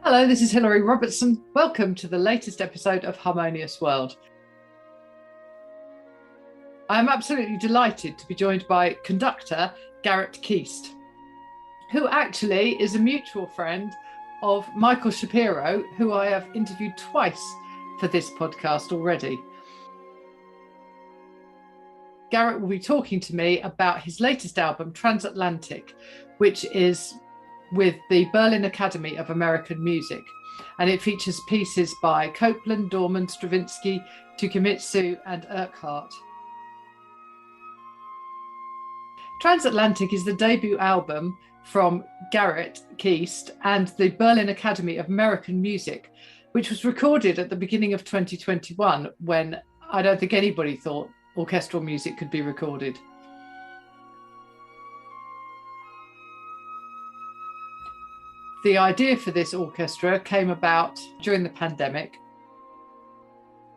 Hello, this is Hilary Robertson. Welcome to the latest episode of Harmonious World. I am absolutely delighted to be joined by conductor Garrett Keast, who actually is a mutual friend of Michael Shapiro, who I have interviewed twice for this podcast already. Garrett will be talking to me about his latest album, Transatlantic, which is with the Berlin Academy of American Music. And it features pieces by Copland, Dorman, Stravinsky, Tukimitsu and Urquhart. Transatlantic is the debut album from Garrett Keast and the Berlin Academy of American Music, which was recorded at the beginning of 2021, when I don't think anybody thought orchestral music could be recorded. The idea for this orchestra came about during the pandemic,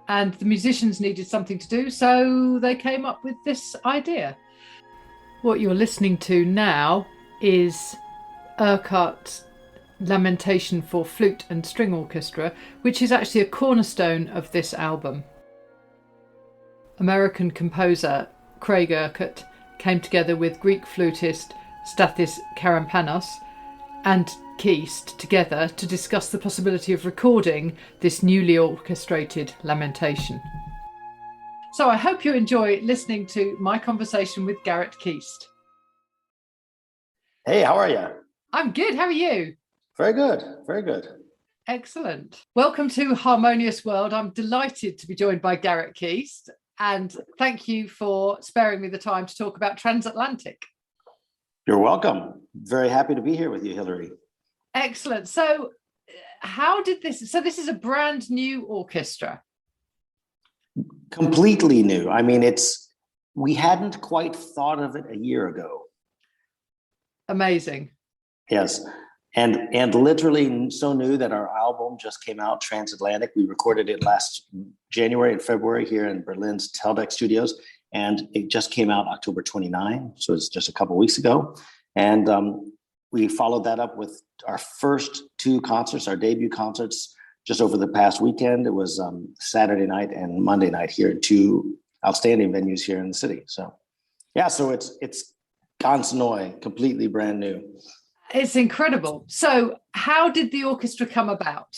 and the musicians needed something to do, so they came up with this idea. What you're listening to now is Urquhart's Lamentation for Flute and String Orchestra, which is actually a cornerstone of this album. American composer Craig Urquhart came together with Greek flutist Stathis Karampanos and Keast together to discuss the possibility of recording this newly orchestrated lamentation. So I hope you enjoy listening to my conversation with Garrett Keast. Hey, how are you? I'm good. How are you? Very good. Very good. Excellent. Welcome to Harmonious World. I'm delighted to be joined by Garrett Keast, and thank you for sparing me the time to talk about Transatlantic. You're welcome. Very happy to be here with you, Hilary. Excellent. So this is a brand new orchestra. Completely new. I mean, we hadn't quite thought of it a year ago. Amazing. Yes. And literally so new that our album just came out, Transatlantic. We recorded it last January and February here in Berlin's Teldec Studios. And it just came out October 29. So it's just a couple of weeks ago. And we followed that up with our first two concerts, our debut concerts, just over the past weekend. It was Saturday night and Monday night here at two outstanding venues here in the city. So, yeah, so it's ganz neu, completely brand new. It's incredible. So how did the orchestra come about?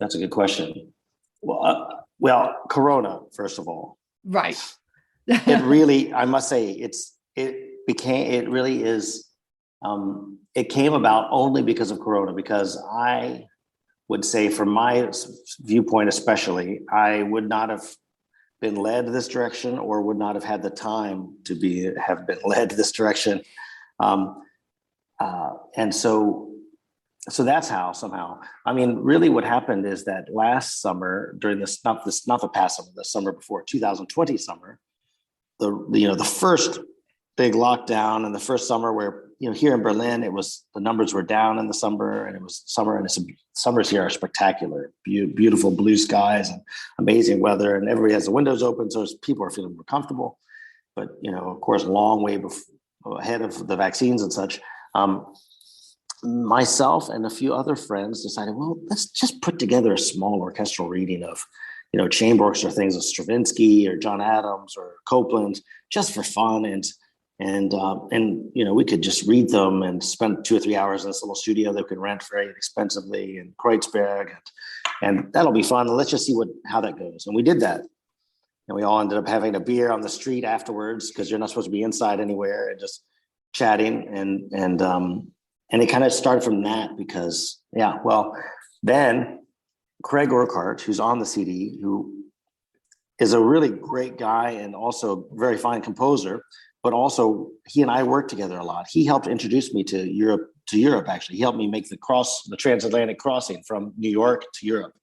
That's a good question. Well, Corona, first of all. Right. It really, I must say, it came about only because of Corona, because I would say, from my viewpoint especially, I would not have been led this direction, or would not have had the time to have been led this direction. And so that's how somehow. I mean, really what happened is that last summer, during the summer before 2020 summer, the first big lockdown, and the first summer where, here in Berlin, the numbers were down in the summer, and it was summer, and summers here are spectacular, beautiful blue skies and amazing weather, and everybody has the windows open, so people are feeling more comfortable. But, of course, a long way ahead of the vaccines and such. Myself and a few other friends decided, well, let's just put together a small orchestral reading of, chamber orchestra things of Stravinsky or John Adams or Copland, just for fun. And we could just read them and spend 2 or 3 hours in this little studio that we could rent very inexpensively in Kreuzberg, and that'll be fun. Let's just see how that goes. And we did that. And we all ended up having a beer on the street afterwards, because you're not supposed to be inside anywhere, and just chatting. And it kind of started from that, because, then Craig Urquhart, who's on the CD, who is a really great guy and also a very fine composer, but also he and I worked together a lot. He helped introduce me to Europe, actually. He helped me make the transatlantic crossing from New York to Europe.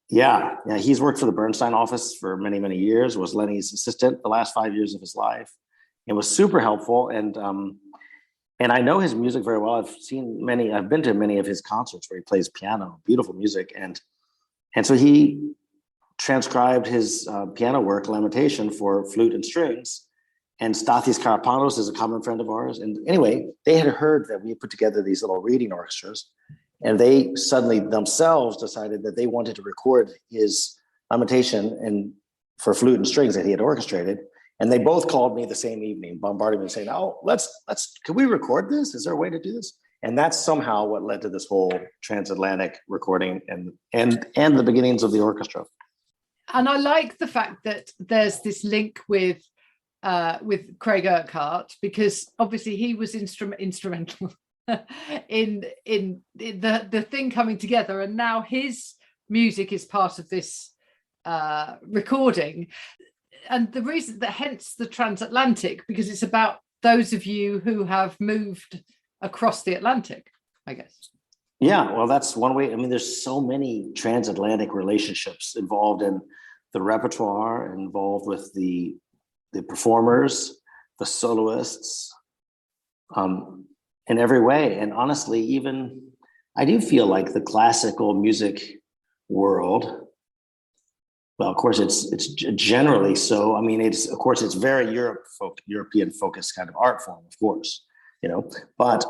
He's worked for the Bernstein office for many, many years, was Lenny's assistant the last 5 years of his life. It was super helpful. And I know his music very well. I've been to many of his concerts where he plays piano, beautiful music. And so he transcribed his piano work, Lamentation, for flute and strings, and Stathis Karapanos is a common friend of ours. And anyway, they had heard that we had put together these little reading orchestras, and they suddenly themselves decided that they wanted to record his Lamentation and for flute and strings that he had orchestrated. And they both called me the same evening, bombarding me saying, "Oh, can we record this? Is there a way to do this?" And that's somehow what led to this whole Transatlantic recording and the beginnings of the orchestra. And I like the fact that there's this link with Craig Urquhart, because obviously he was instrumental in the thing coming together, and now his music is part of this recording. And the reason that hence the Transatlantic, because it's about those of you who have moved across the Atlantic, I guess. Yeah, well, that's one way. I mean, there's so many transatlantic relationships involved in the repertoire, involved with the performers, the soloists, in every way. And honestly, even I do feel like the classical music world, well, of course, it's generally so. I mean, it's very European focused kind of art form, of course, But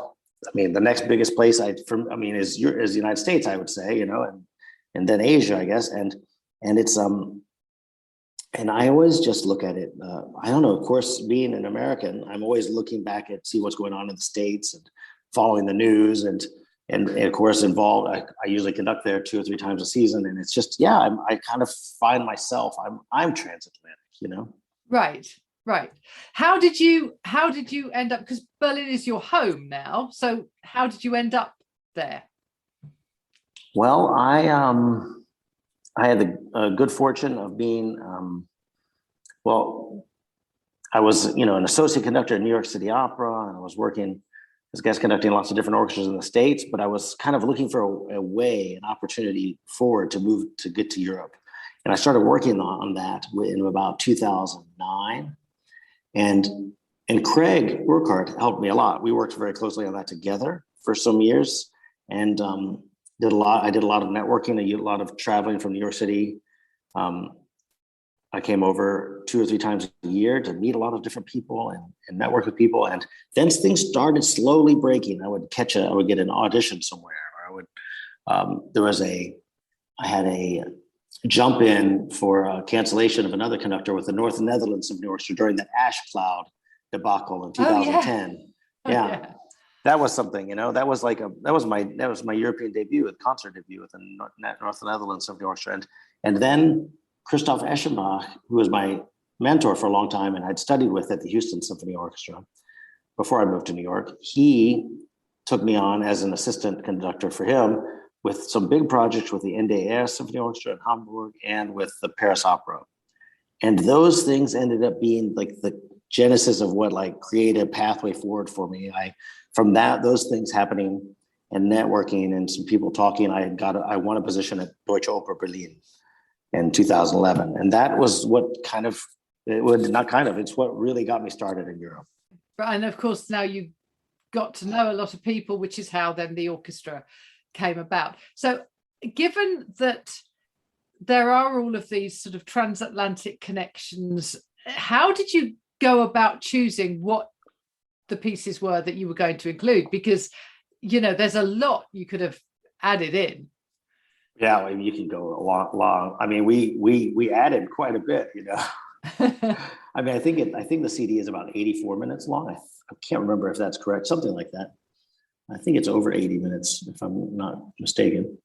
I mean, the next biggest place is the United States, I would say, and then Asia, I guess, and it's and I always just look at it. I don't know. Of course, being an American, I'm always looking back at see what's going on in the States and following the news and of course involved. I usually conduct there 2 or 3 times a season, and it's just I kind of find myself I'm transatlantic, Right. How did you end up? Because Berlin is your home now. So how did you end up there? Well, I had the good fortune of being, I was, an associate conductor at New York City Opera, and I was working as guest conducting lots of different orchestras in the States, but I was kind of looking for an opportunity forward to get to Europe. And I started working on that in about 2009. And Craig Urquhart helped me a lot. We worked very closely on that together for some years, and I did a lot of networking. I did a lot of traveling from New York City. I came over 2 or 3 times a year to meet a lot of different people and network with people. And then things started slowly breaking. I would get an audition somewhere, or I had a jump in for a cancellation of another conductor with the North Netherlands Symphony Orchestra during the ash cloud debacle in 2010. Yeah. That was something, that was my European debut, concert debut with the North Netherlands Symphony Orchestra. And then Christoph Eschenbach, who was my mentor for a long time and I'd studied with at the Houston Symphony Orchestra before I moved to New York, he took me on as an assistant conductor for him with some big projects with the NDR Symphony Orchestra in Hamburg and with the Paris Opera. And those things ended up being like the genesis of what created a pathway forward for me. From those things happening and networking and some people talking, I won a position at Deutsche Oper Berlin in 2011. And that was it's what really got me started in Europe. And of course, now you got to know a lot of people, which is how then the orchestra came about. So given that there are all of these sort of transatlantic connections, how did you go about choosing what the pieces were that you were going to include? Because, there's a lot you could have added in. Yeah, you can go a long. I mean, we added quite a bit, I mean, I think the CD is about 84 minutes long. I can't remember if that's correct, something like that. I think it's over 80 minutes, if I'm not mistaken.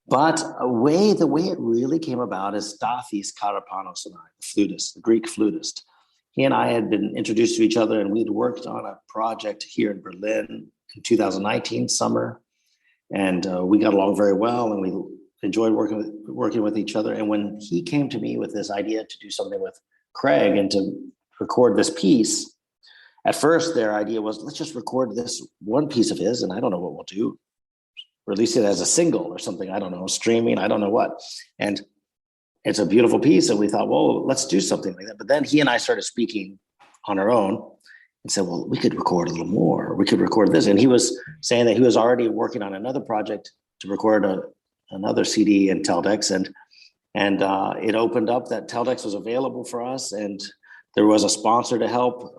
But the way it really came about is Stathis Karapanos and I, the flutist, the Greek flutist. He and I had been introduced to each other, and we'd worked on a project here in Berlin in 2019 summer. And we got along very well, and we enjoyed working with each other. And when he came to me with this idea to do something with Craig and to record this piece, at first their idea was, let's just record this one piece of his, and I don't know what we'll do. Release it as a single or something, I don't know, streaming, I don't know what. And it's a beautiful piece, and we thought, well, let's do something like that. But then he and I started speaking on our own and said, well, we could record a little more. We could record this. And he was saying that he was already working on another project to record another CD in Teldex. And it opened up that Teldex was available for us. And There was a sponsor to help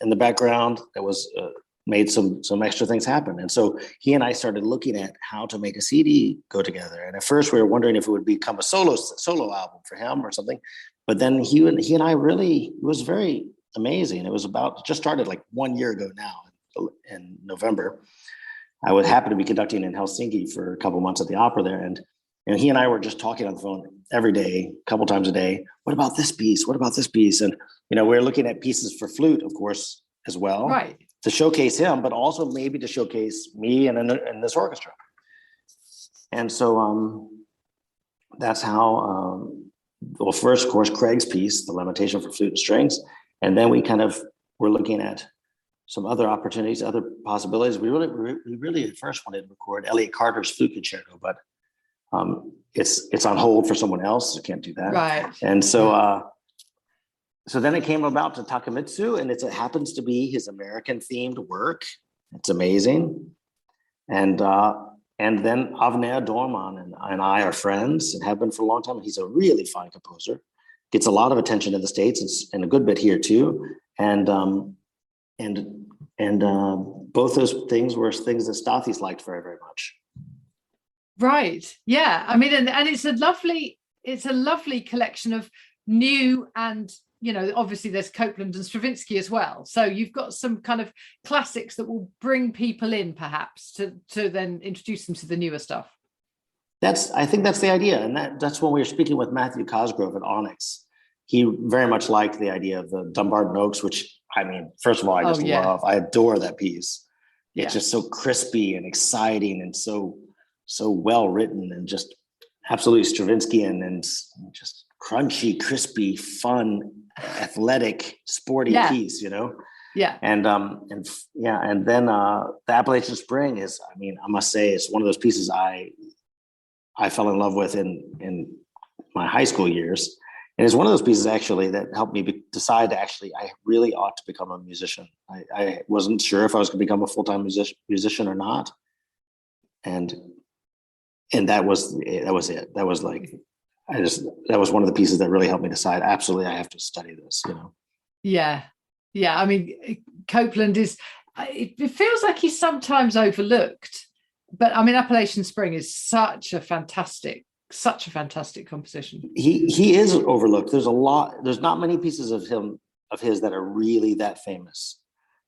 in the background that was made some extra things happen. And so he and I started looking at how to make a CD go together. And at first we were wondering if it would become a solo album for him or something. But then he and I really, it was very amazing. It was just started like 1 year ago now in November. I would happen to be conducting in Helsinki for a couple months at the opera there. And he and I were just talking on the phone every day, a couple times a day. What about this piece? What about this piece? And, we're looking at pieces for flute, of course, as well. Right. To showcase him, but also maybe to showcase me and this orchestra. And so that's how, well, first, of course, Craig's piece, The Lamentation for Flute and Strings. And then we kind of were looking at some other opportunities, other possibilities. We really at first wanted to record Elliott Carter's flute concerto, but it's on hold for someone else. So can't do that. Right. And so so then it came about to Takemitsu, and it happens to be his American themed work. It's amazing. And then Avner Dorman and I are friends and have been for a long time. He's a really fine composer, gets a lot of attention in the States and a good bit here too. And both those things were things that Stathis liked very, very much. Right. Yeah. I mean, and it's a lovely collection of new and, obviously there's Copland and Stravinsky as well. So you've got some kind of classics that will bring people in perhaps to then introduce them to the newer stuff. I think that's the idea. And that's when we were speaking with Matthew Cosgrove at Onyx. He very much liked the idea of the Dumbarton Oaks, which, I mean, first of all, I just love. I adore that piece. Yeah. It's just so crispy and exciting and so well written and just absolutely Stravinsky and just crunchy, crispy, fun, athletic, sporty piece, Yeah. And then the Appalachian Spring is, I mean, I must say it's one of those pieces I fell in love with in my high school years. And it's one of those pieces actually that helped me decide to I really ought to become a musician. I wasn't sure if I was going to become a full-time musician or not. And that was it. That was like, that was one of the pieces that really helped me decide, absolutely, I have to study this, Yeah. Yeah. I mean, Copland it feels like he's sometimes overlooked, but I mean, Appalachian Spring is such a fantastic composition. He is overlooked. There's not many pieces of his that are really that famous.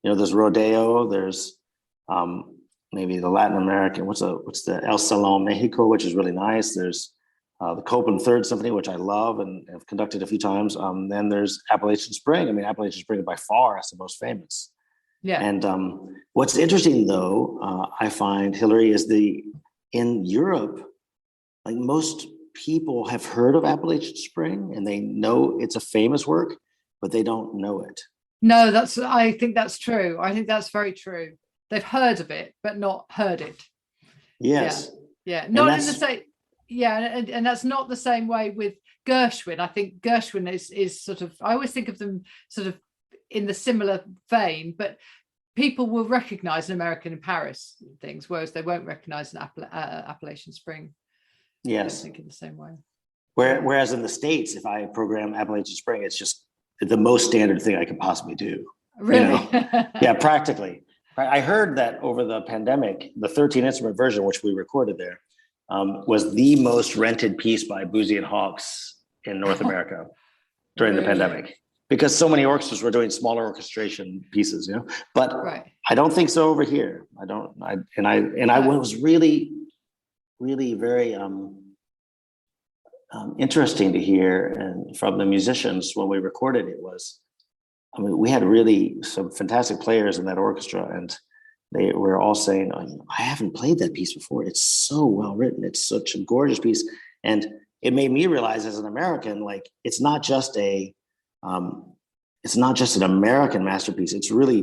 There's Rodeo, there's maybe the Latin American, what's the El Salón Mexico, which is really nice. There's the Copland Third Symphony, which I love and have conducted a few times. Then there's Appalachian Spring. I mean, Appalachian Spring by far is the most famous. Yeah. And what's interesting though, I find, Hillary, is in Europe, like most people have heard of Appalachian Spring and they know it's a famous work, but they don't know it. No, I think that's true. I think that's very true. They've heard of it, but not heard it. Yes. Yeah. Not in the same. Yeah, and that's not the same way with Gershwin. I think Gershwin is sort of, I always think of them sort of in the similar vein, but people will recognize an American in Paris things, whereas they won't recognize an Appalachian Spring. Yes. I think in the same way. Whereas in the States, if I program Appalachian Spring, it's just the most standard thing I can possibly do. Really? Yeah, practically. I heard that over the pandemic, the 13 instrument version, which we recorded there, was the most rented piece by Boozy and Hawkes in North America during the pandemic, because so many orchestras were doing smaller orchestration pieces, But I don't think so over here. I was really, really very interesting to hear, and from the musicians when we recorded it we had really some fantastic players in that orchestra, and they were all saying, I haven't played that piece before. It's so well written. It's such a gorgeous piece. And it made me realize as an American, like, it's not just an American masterpiece. It's truly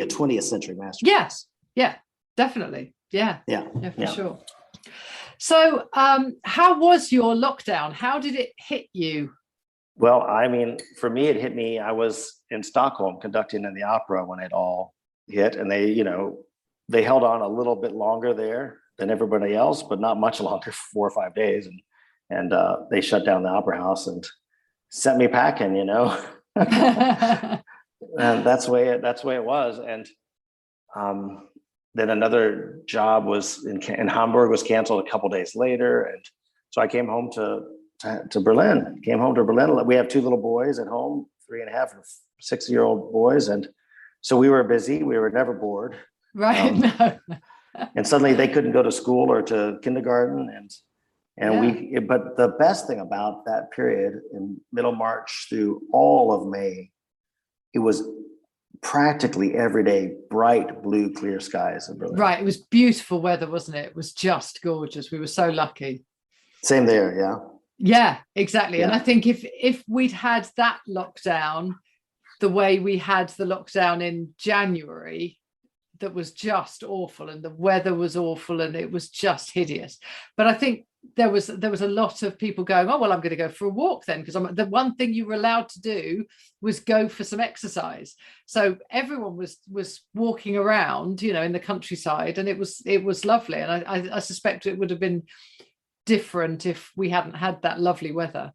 a 20th century masterpiece. Yes. Yeah, definitely. Yeah, for sure. So how was your lockdown? How did it hit you? Well, I mean, for me, it hit me. I was in Stockholm conducting in the opera when it all hit, and they held on a little bit longer there than everybody else, but not much longer, 4 or 5 days. And they shut down the opera house and sent me packing, And that's the way it was. And then another job was in Hamburg was canceled a couple days later, and so I came home to Berlin. Came home to Berlin. We have two little boys at home, 3.5 and 6-year-old boys, and so we were busy. We were never bored. Right. No. And suddenly they couldn't go to school or to kindergarten, but the best thing about that period in middle March through all of May, it was practically every day bright blue clear skies in Berlin. Right, it was beautiful weather, wasn't it? It was just gorgeous. We were so lucky. Same there. Yeah, exactly. Yeah. And I think if we'd had that lockdown the way we had the lockdown in January, that was just awful, and the weather was awful, and it was just hideous. But I think there was a lot of people going, oh well, I'm going to go for a walk then, because the one thing you were allowed to do was go for some exercise. So everyone was walking around, in the countryside, and it was lovely. And I suspect it would have been different if we hadn't had that lovely weather.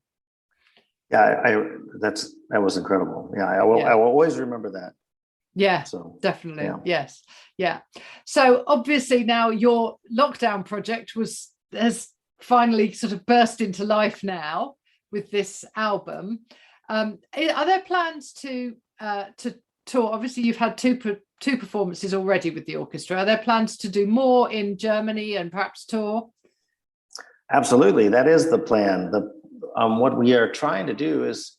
Yeah, that was incredible. Yeah, I will always remember that. Yeah, so, definitely. Yeah. Yes. Yeah. So obviously now your lockdown project has finally sort of burst into life now with this album. Are there plans to tour? Obviously you've had two performances already with the orchestra. Are there plans to do more in Germany and perhaps tour? Absolutely. That is the plan. What we are trying to do is,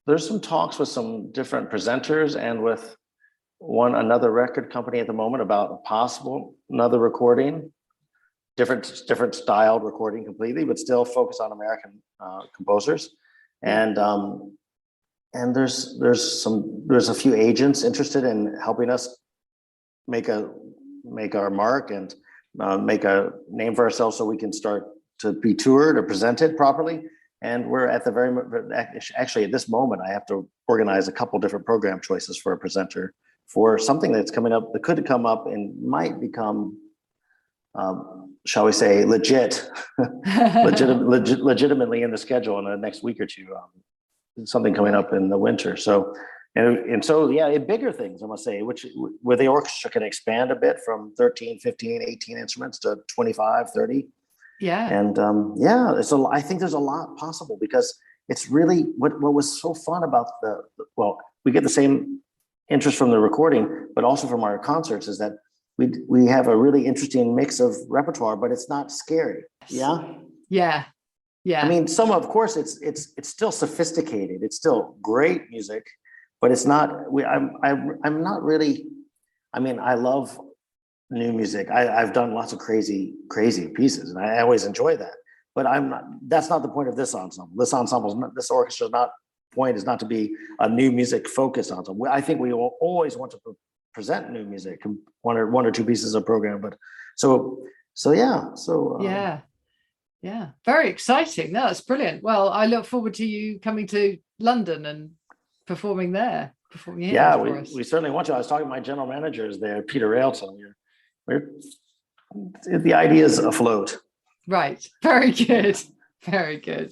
there's some talks with some different presenters and with another record company at the moment about a possible another recording, different styled recording completely, but still focus on American composers. And there's a few agents interested in helping us make our mark and make a name for ourselves so we can start to be toured or presented properly. And we're at actually at this moment, I have to organize a couple different program choices for a presenter for something that's coming up, that could come up and might become, shall we say, legitimately in the schedule in the next week or two. Something coming up in the winter. So, bigger things, I must say, where the orchestra can expand a bit from 13, 15, 18 instruments to 25, 30. Yeah. And I think there's a lot possible, because it's really what was so fun about we get the same interest from the recording, but also from our concerts, is that we have a really interesting mix of repertoire, but it's not scary. Yeah. Yeah. Yeah. I mean, of course it's still sophisticated. It's still great music, but it's not, I'm not really, I love new music. I've done lots of crazy pieces, and I always enjoy that. But that's not the point of this ensemble. This orchestra's point is not to be a new music focused ensemble. I think we will always want to present new music, one or two pieces of program. But yeah, very exciting. No, that's brilliant. Well, I look forward to you coming to London and performing there. Yeah, we certainly want to. I was talking to my general managers there, Peter Railton. The idea is afloat. Right. Very good. Very good.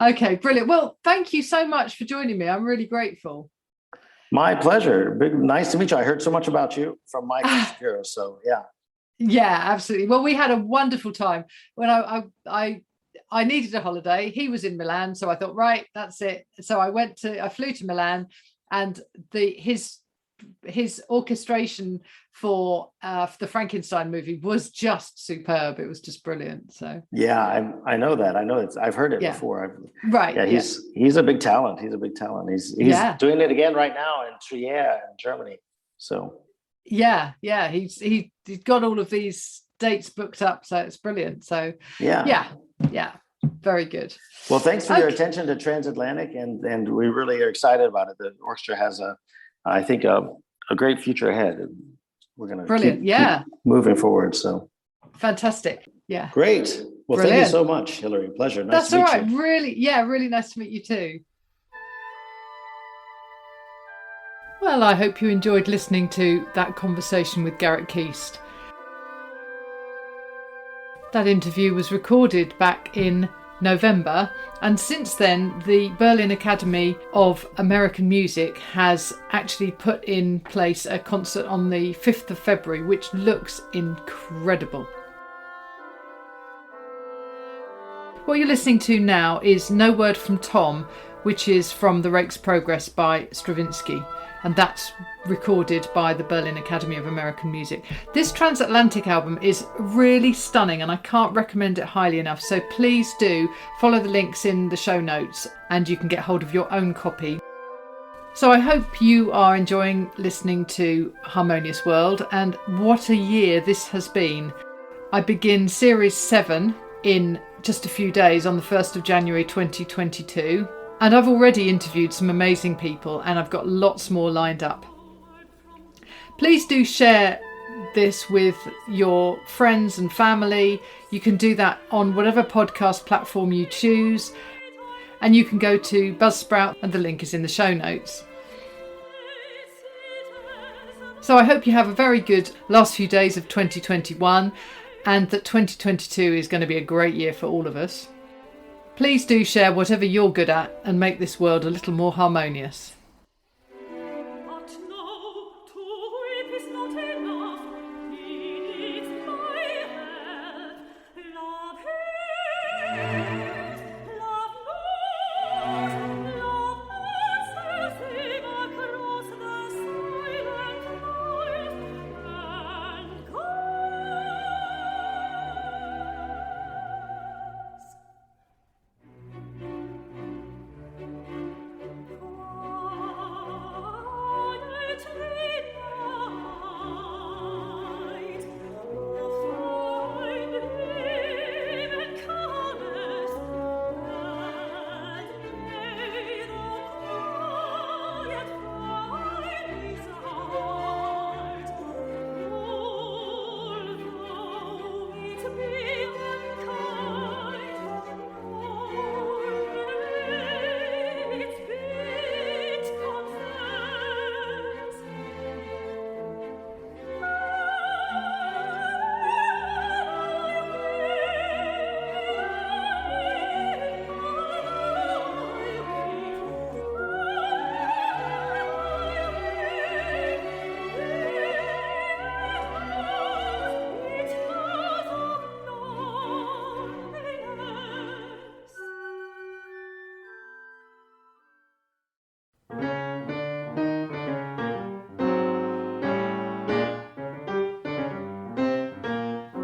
Okay, brilliant. Well, thank you so much for joining me. I'm really grateful. My pleasure. Nice to meet you. I heard so much about you from Mike Shapiro. So yeah. Yeah, absolutely. Well, we had a wonderful time. When I needed a holiday, he was in Milan, so I thought, right, that's it. So I flew to Milan, and his orchestration for the Frankenstein movie was just superb. It was just brilliant. So yeah, I know that. I know I've heard it before. Right. Yeah, he's a big talent. He's doing it again right now in Trier in Germany. So yeah, he's got all of these dates booked up, so it's brilliant. So yeah, very good. Well, thanks for your attention to Transatlantic, and we really are excited about it. The orchestra has I think a great future ahead. We're going to keep moving forward. So fantastic. Yeah. Great. Well, brilliant. Thank you so much, Hillary. Pleasure. Nice to meet you. That's all right. You. Really nice to meet you too. Well, I hope you enjoyed listening to that conversation with Garrett Keast. That interview was recorded back in November. And since then, the Berlin Academy of American Music has actually put in place a concert on the 5th of February, which looks incredible. What you're listening to now is No Word from Tom, which is from The Rake's Progress by Stravinsky, and that's recorded by the Berlin Academy of American Music. This Transatlantic album is really stunning, and I can't recommend it highly enough, so please do follow the links in the show notes and you can get hold of your own copy. So I hope you are enjoying listening to Harmonious World, and what a year this has been. I begin Series 7 in just a few days on the 1st of January 2022, and I've already interviewed some amazing people and I've got lots more lined up. Please do share this with your friends and family. You can do that on whatever podcast platform you choose, and you can go to Buzzsprout and the link is in the show notes. So I hope you have a very good last few days of 2021, and that 2022 is going to be a great year for all of us. Please do share whatever you're good at and make this world a little more harmonious.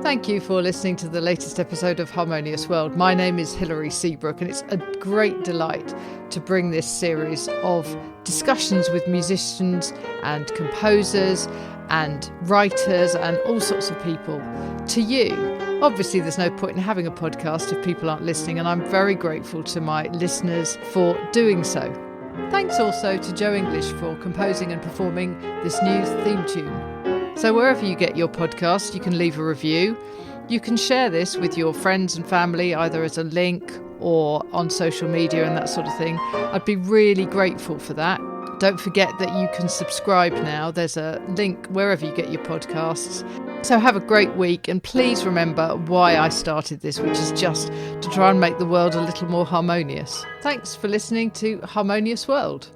Thank you for listening to the latest episode of Harmonious World. My name is Hilary Seabrook, and it's a great delight to bring this series of discussions with musicians and composers and writers and all sorts of people to you. Obviously, there's no point in having a podcast if people aren't listening, and I'm very grateful to my listeners for doing so. Thanks also to Joe English for composing and performing this new theme tune. So wherever you get your podcast, you can leave a review. You can share this with your friends and family, either as a link or on social media and that sort of thing. I'd be really grateful for that. Don't forget that you can subscribe now. There's a link wherever you get your podcasts. So have a great week, and please remember why I started this, which is just to try and make the world a little more harmonious. Thanks for listening to Harmonious World.